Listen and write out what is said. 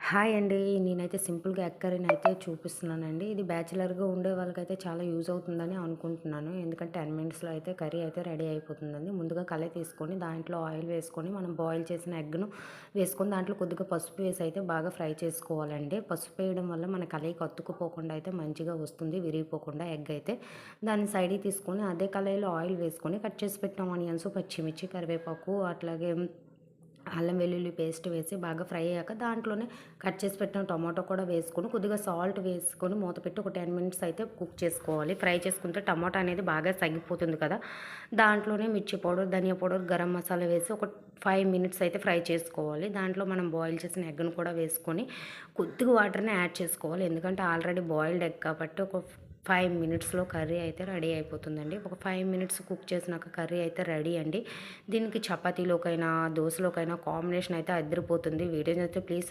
Hi అండి. నేనైతే సింపుల్‌గా ఎగ్ కర్రీని అయితే చూపిస్తున్నానండి. ఇది బ్యాచిలర్‌గా ఉండే వాళ్ళకైతే చాలా యూజ్ అవుతుందని అనుకుంటున్నాను. ఎందుకంటే 10 మినిట్స్‌లో అయితే కర్రీ అయితే రెడీ అయిపోతుందండి. ముందుగా కళాయి తీసుకొని దాంట్లో ఆయిల్ వేసుకొని మనం బాయిల్ చేసిన ఎగ్‌ను వేసుకొని దాంట్లో కొద్దిగా పసుపు వేసి అయితే బాగా ఫ్రై చేసుకోవాలండి. పసుపు వేయడం వల్ల మన కళాయికి అతుక్కుపోకుండా అయితే మంచిగా వస్తుంది, విరిగిపోకుండా ఎగ్ అయితే. దాన్ని సైడ్‌కి తీసుకొని అదే కళాయిలో ఆయిల్ వేసుకొని కట్ చేసి పెట్టిన ఆనియన్స్, పచ్చిమిర్చి, కరివేపాకు అట్లాగే అల్లం వెల్లుల్లి పేస్ట్ వేసి బాగా ఫ్రై అయ్యాక దాంట్లోనే కట్ చేసి పెట్టిన టొమాటో కూడా వేసుకొని కొద్దిగా సాల్ట్ వేసుకొని మూత పెట్టి ఒక 10 మినిట్స్ అయితే కుక్ చేసుకోవాలి. ఫ్రై చేసుకుంటే టమాటా అనేది బాగా సగిపోతుంది కదా! దాంట్లోనే మిర్చి పౌడర్, ధనియా పౌడర్, గరం మసాలా వేసి ఒక 5 మినిట్స్ అయితే ఫ్రై చేసుకోవాలి. దాంట్లో మనం బాయిల్ చేసిన ఎగ్‌ను కూడా వేసుకొని కొద్దిగా వాటర్‌ని యాడ్ చేసుకోవాలి. ఎందుకంటే ఆల్రెడీ బాయిల్డ్ ఎగ్ కాబట్టి ఒక 5 మినిట్స్‌లో కర్రీ అయితే రెడీ అయిపోతుందండి. ఒక 5 మినిట్స్ కుక్ చేసినాక కర్రీ అయితే రెడీ అండి. దీనికి చపాతీలోకైనా, దోసలోకైనా కాంబినేషన్ అయితే అదిరిపోతుంది. వీడియోని అయితే ప్లీజ్